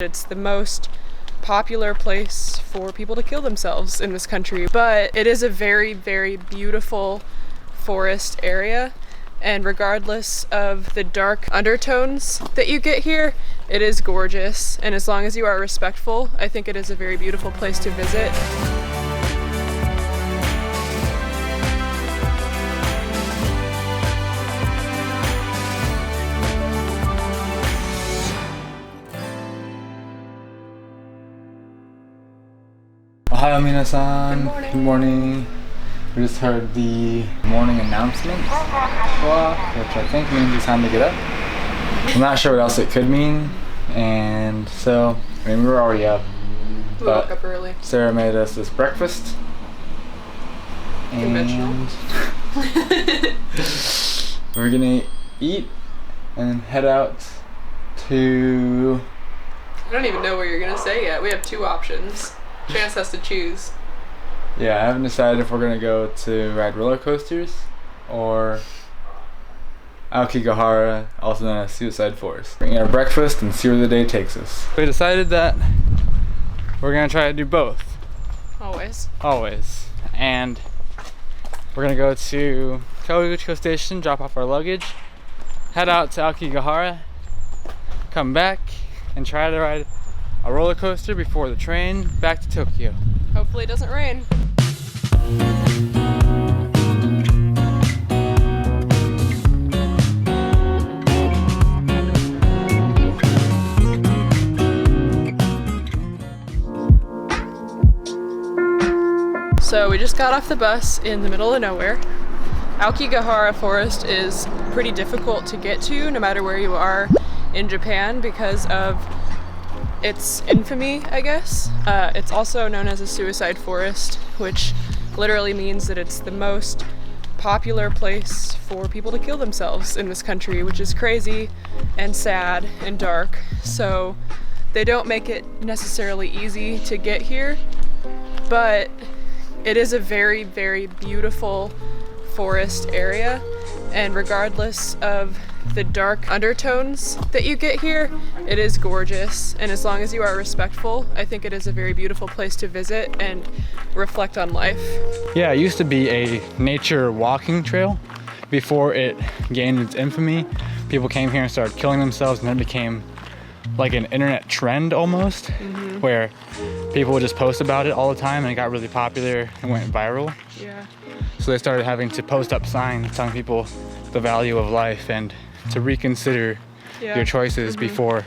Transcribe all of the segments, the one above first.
It's the most popular place for people to kill themselves in this country, but it is a very, very beautiful forest area, and regardless of the dark undertones that you get here, it is gorgeous, and as long as you are respectful, I think it is a very beautiful place to visit. Ohio minasan. Good morning. Good morning. We just heard the morning announcement, which I think means it's time to get up. I'm not sure what else it could mean, and so, I mean, we were already up. We woke up early. Sarah made us this breakfast. Conventional. We're gonna eat and head out to... I don't even know what you're gonna say yet. We have two options. Chance has to choose. Yeah, I haven't decided if we're gonna go to ride roller coasters or Aokigahara, also known as Suicide Forest. Bring our breakfast and see where the day takes us. We decided that we're gonna try to do both. Always. Always. And we're gonna go to Kawaguchiko station, drop off our luggage, head out to Aokigahara, come back, and try to ride a roller coaster before the train back to Tokyo. Hopefully it doesn't rain. So we just got off the bus in the middle of nowhere. Aokigahara Forest is pretty difficult to get to no matter where you are in Japan because of its infamy, I guess. It's also known as a suicide forest, which literally means that it's the most popular place for people to kill themselves in this country, which is crazy and sad and dark. So they don't make it necessarily easy to get here, but it is a very, very beautiful forest area, and regardless of the dark undertones that you get here, it is gorgeous, and as long as you are respectful, I think it is a very beautiful place to visit and reflect on life. Yeah, it used to be a nature walking trail before it gained its infamy. People came here and started killing themselves, and then it became like an internet trend almost, where people would just post about it all the time, and it got really popular and went viral. Yeah. So they started having to post up signs telling people the value of life and to reconsider your choices before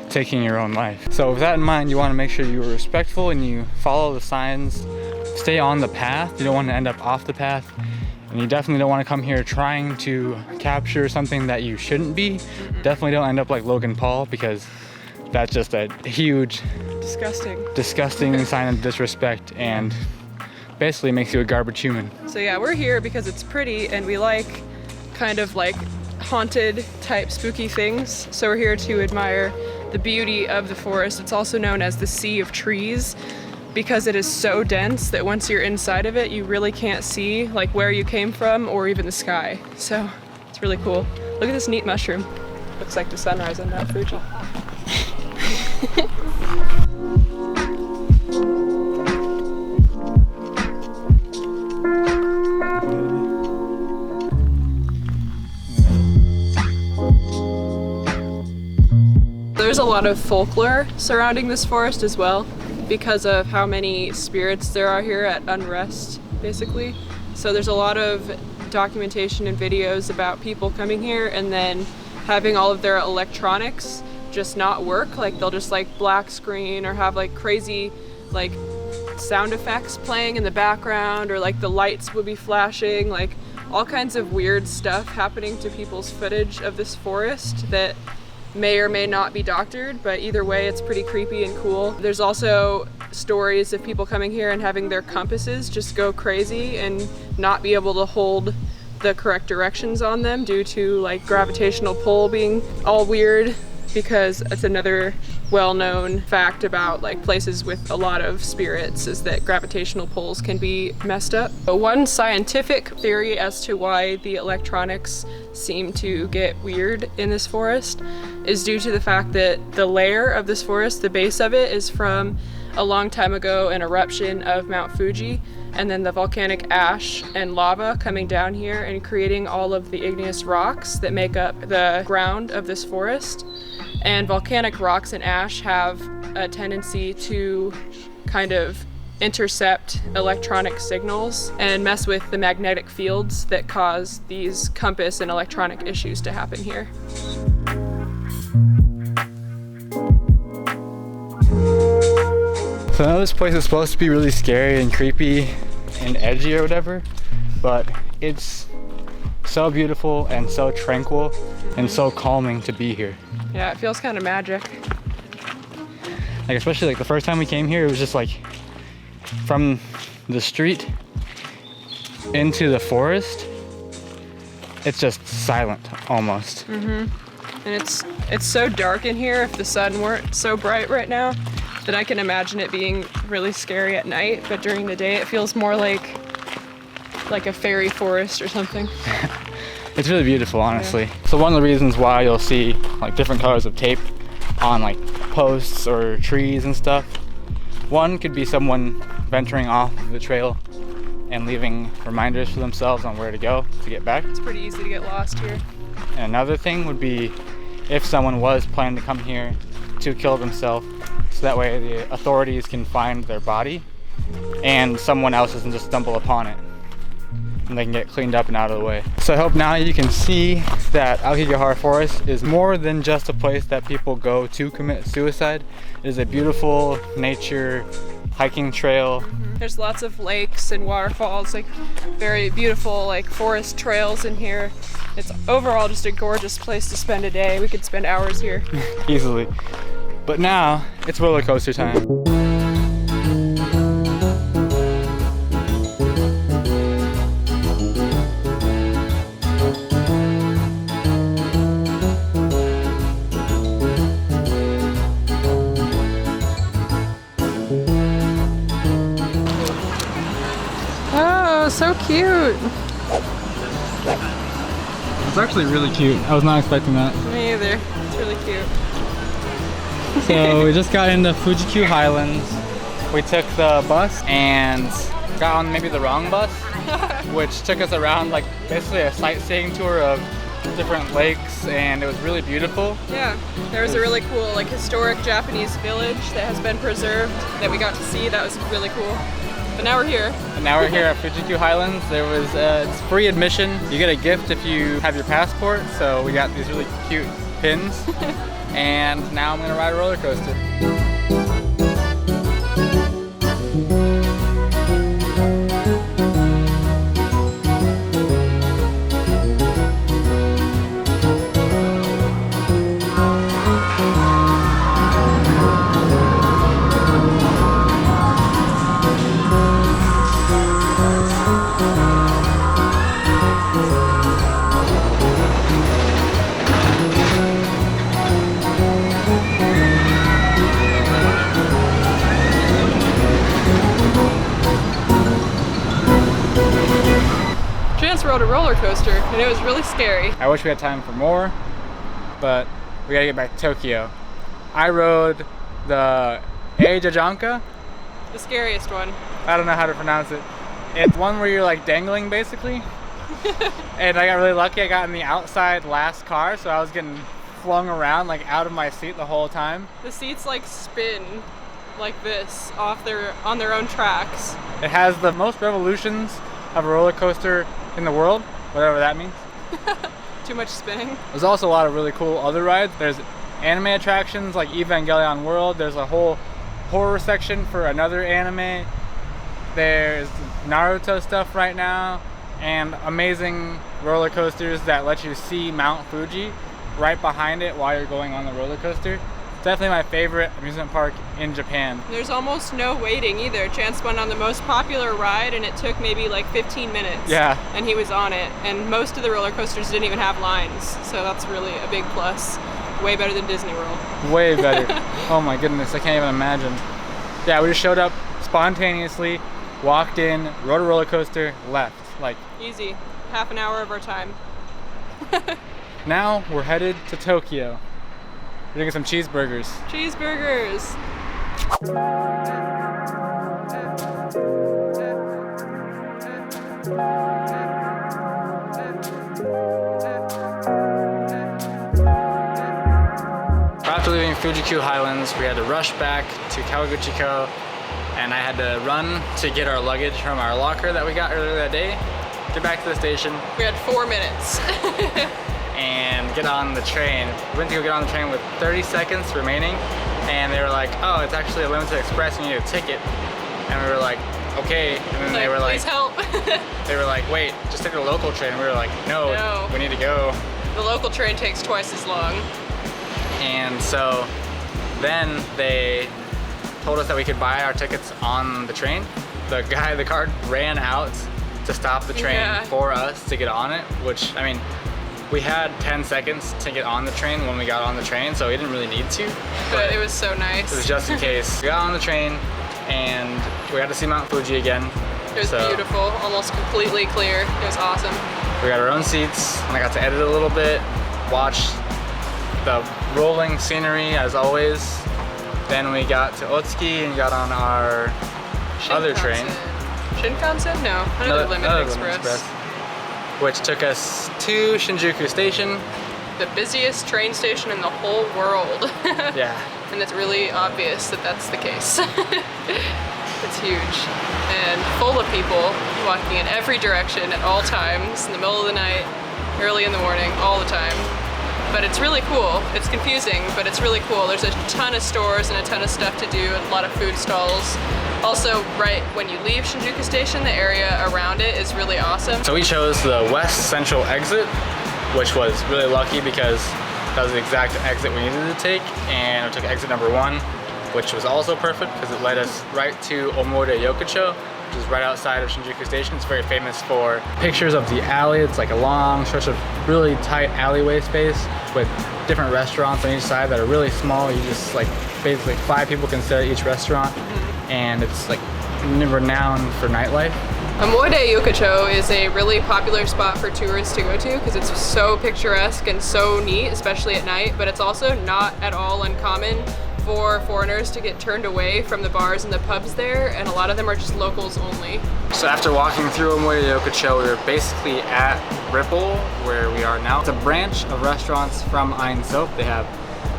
taking your own life. So with that in mind, you want to make sure you're respectful and you follow the signs, stay on the path. You don't want to end up off the path, and you definitely don't want to come here trying to capture something that you shouldn't be. Definitely don't end up like Logan Paul, because that's just a huge, disgusting sign of disrespect and basically makes you a garbage human. So yeah, we're here because it's pretty and we like kind of like haunted type spooky things. So we're here to admire the beauty of the forest. It's also known as the Sea of Trees because it is so dense that once you're inside of it, you really can't see like where you came from or even the sky. So it's really cool. Look at this neat mushroom. Looks like the sunrise on Mount Fuji. There's a lot of folklore surrounding this forest as well because of how many spirits there are here at unrest, basically. So there's a lot of documentation and videos about people coming here and then having all of their electronics just not work. Like they'll just like black screen or have like crazy like sound effects playing in the background, or like the lights would be flashing, like all kinds of weird stuff happening to people's footage of this forest that may or may not be doctored, but either way it's pretty creepy and cool. There's also stories of people coming here and having their compasses just go crazy and not be able to hold the correct directions on them due to like gravitational pull being all weird, because it's another well-known fact about like places with a lot of spirits is that gravitational pulls can be messed up. But one scientific theory as to why the electronics seem to get weird in this forest is due to the fact that the layer of this forest, the base of it, is from a long time ago an eruption of Mount Fuji, and then the volcanic ash and lava coming down here and creating all of the igneous rocks that make up the ground of this forest. And volcanic rocks and ash have a tendency to kind of intercept electronic signals and mess with the magnetic fields that cause these compass and electronic issues to happen here. So I know this place is supposed to be really scary and creepy and edgy or whatever, but it's so beautiful and so tranquil and so calming to be here. Yeah, it feels kind of magic. Like especially like the first time we came here, it was just like from the street into the forest, it's just silent almost. And it's so dark in here. If the sun weren't so bright right now, then I can imagine it being really scary at night, but during the day it feels more like a fairy forest or something. It's really beautiful, honestly. Yeah. So one of the reasons why you'll see like different colors of tape on like posts or trees and stuff, one could be someone venturing off the trail and leaving reminders for themselves on where to go to get back. It's pretty easy to get lost here. And another thing would be if someone was planning to come here to kill themselves, so that way the authorities can find their body and someone else doesn't just stumble upon it and they can get cleaned up and out of the way. So I hope now you can see that Aokigahara Forest is more than just a place that people go to commit suicide. It is a beautiful nature hiking trail. There's lots of lakes and waterfalls, like very beautiful like forest trails in here. It's overall just a gorgeous place to spend a day. We could spend hours here. Easily. But now it's roller coaster time. Oh, so cute. It's actually really cute. I was not expecting that. Me either. It's really cute. So we just got into Fuji-Q Highlands. We took the bus and got on maybe the wrong bus, which took us around like basically a sightseeing tour of different lakes, and it was really beautiful. Yeah, there was a really cool like historic Japanese village that has been preserved that we got to see. That was really cool. But now we're here. And now we're here at Fuji-Q Highlands. There was it's free admission. You get a gift if you have your passport. So we got these really cute pins. And now I'm gonna ride a roller coaster. Rode a roller coaster and it was really scary. I wish we had time for more, but we gotta get back to Tokyo. I rode the Eijajanka. The scariest one. I don't know how to pronounce it. It's one where you're like dangling basically. And I got really lucky. I got in the outside last car, so I was getting flung around like out of my seat the whole time. The seats like spin like this on their own tracks. It has the most revolutions of a roller coaster in the world, whatever that means. Too much spinning. There's also a lot of really cool other rides. There's anime attractions like Evangelion World. There's a whole horror section for another anime. There's Naruto stuff right now, and amazing roller coasters that let you see Mount Fuji right behind it while you're going on the roller coaster. Definitely my favorite amusement park in Japan. There's almost no waiting either. Chance went on the most popular ride and it took maybe like 15 minutes. Yeah. And he was on it. And most of the roller coasters didn't even have lines. So that's really a big plus. way better than Disney World. Way better. Oh my goodness, I can't even imagine. Yeah, we just showed up spontaneously, walked in, rode a roller coaster, left. Like easy. Half an hour of our time. Now we're headed to Tokyo. We're getting some cheeseburgers. Cheeseburgers. After leaving Fuji-Q Highlands, we had to rush back to Kawaguchiko, and I had to run to get our luggage from our locker that we got earlier that day, get back to the station. We had 4 minutes. And get on the train. We went to go get on the train with 30 seconds remaining, and they were like, oh, it's actually a limited express, you need a ticket. And we were like, okay. And then they were like, please help. They were like, wait, just take the local train. And we were like, no, we need to go. The local train takes twice as long. And so then they told us that we could buy our tickets on the train. The guy, the card ran out to stop the train for us to get on it, which, I mean, we had 10 seconds to get on the train when we got on the train, so we didn't really need to. But it was so nice. It was just in case. We got on the train and we got to see Mount Fuji again. It was beautiful, almost completely clear. It was awesome. We got our own seats, and I got to edit a little bit, watch the rolling scenery as always. Then we got to Otsuki and got on our other train. Shinkansen? No, another limited express. Which took us to Shinjuku Station. The busiest train station in the whole world. Yeah. And it's really obvious that that's the case. It's huge and full of people walking in every direction at all times, in the middle of the night, early in the morning, all the time. But it's really cool. It's confusing, but it's really cool. There's a ton of stores and a ton of stuff to do, and a lot of food stalls. Also, right when you leave Shinjuku Station, the area around it is really awesome. So we chose the West Central exit, which was really lucky because that was the exact exit we needed to take, and we took exit number 1, which was also perfect because it led us right to Omoide Yokocho, which is right outside of Shinjuku Station. It's very famous for pictures of the alley. It's like a long stretch of really tight alleyway space with different restaurants on each side that are really small. You just like basically 5 people can sit at each restaurant, and it's like renowned for nightlife. Omoide Yokocho is a really popular spot for tourists to go to because it's so picturesque and so neat, especially at night, but it's also not at all uncommon for foreigners to get turned away from the bars and the pubs there, and a lot of them are just locals only. So after walking through Omoide Yokocho, we were basically at Ripple, where we are now. It's a branch of restaurants from Ein Soap. They have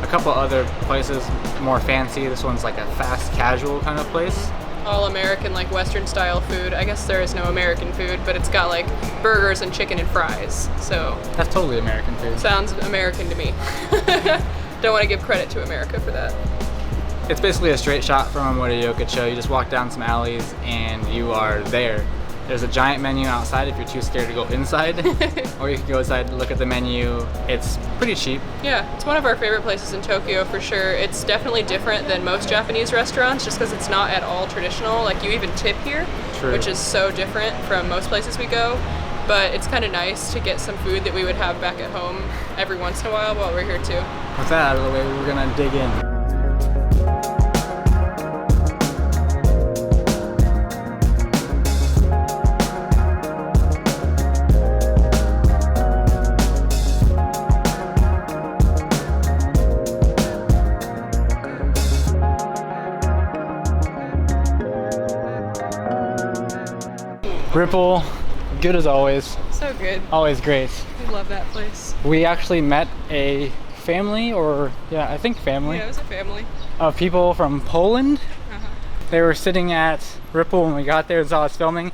a couple other places more fancy. This one's like a fast casual kind of place. All American, like Western style food. I guess there is no American food, but it's got like burgers and chicken and fries, so. That's totally American food. Sounds American to me. Don't want to give credit to America for that. It's basically a straight shot from Omoide Yokocho. You just walk down some alleys and you are there. There's a giant menu outside if you're too scared to go inside, or you can go inside and look at the menu. It's pretty cheap. Yeah, it's one of our favorite places in Tokyo for sure. It's definitely different than most Japanese restaurants just because it's not at all traditional. Like, you even tip here, which is so different from most places we go. But it's kind of nice to get some food that we would have back at home every once in a while we're here too. With that out of the way, we're gonna dig in. Ripple, good as always. So good. Always great. We love that place. We actually met a family, or yeah, I think family. Yeah, it was a family. Of people from Poland. They were sitting at Ripple when we got there and saw us filming,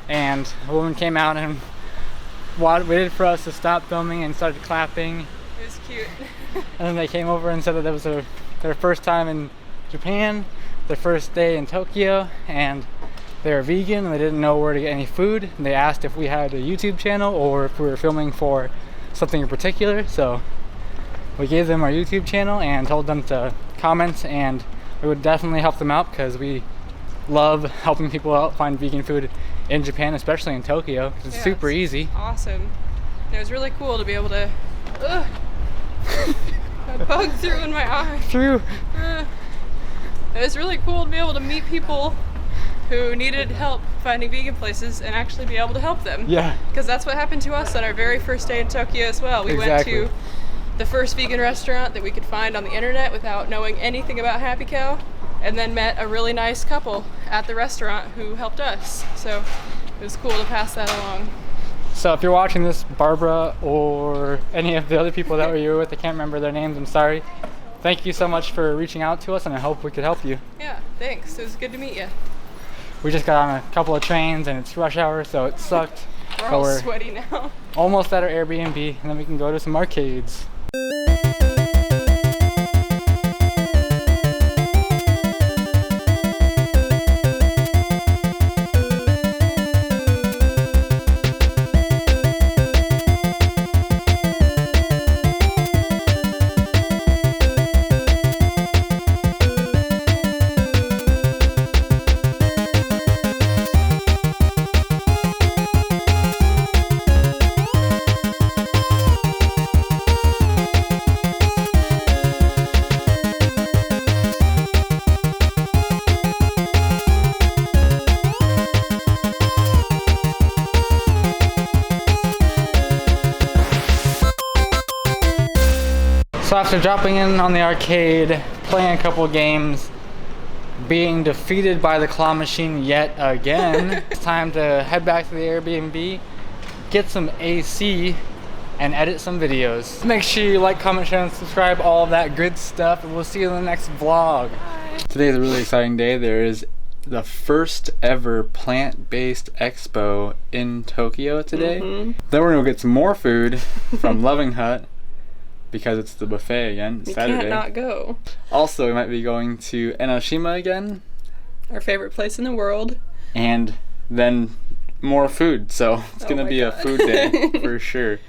and a woman came out and waited for us to stop filming and started clapping. It was cute. And then they came over and said that it was their first time in Japan, their first day in Tokyo, and they were vegan and they didn't know where to get any food. And they asked if we had a YouTube channel or if we were filming for something in particular. So we gave them our YouTube channel and told them to comment, and we would definitely help them out because we love helping people out find vegan food in Japan, especially in Tokyo. It's super easy. Awesome. And it was really cool to be able to A bug through in my eye. Through. It was really cool to be able to meet people who needed help finding vegan places and actually be able to help them. Yeah. Because that's what happened to us on our very first day in Tokyo as well. We Exactly. went to the first vegan restaurant that we could find on the internet without knowing anything about Happy Cow, and then met a really nice couple at the restaurant who helped us. So it was cool to pass that along. So if you're watching this, Barbara or any of the other people that you were with, I can't remember their names, I'm sorry. Thank you so much for reaching out to us, and I hope we could help you. Yeah, thanks. It was good to meet you. We just got on a couple of trains and it's rush hour, so it sucked. We're But all we're sweaty now. almost at our Airbnb, and then we can go to some arcades. So after dropping in on the arcade, playing a couple games, being defeated by the claw machine yet again, it's time to head back to the Airbnb, get some AC, and edit some videos. Make sure you like, comment, share, and subscribe, all of that good stuff, and we'll see you in the next vlog. Bye. Today is a really exciting day. There is the first ever plant-based expo in Tokyo today. Then we're gonna get some more food from Loving Hut, because it's the buffet again. It's Saturday. Can't not go. Also, we might be going to Enoshima again. Our favorite place in the world. And then more food. So it's Oh gonna my be a God. food day for sure.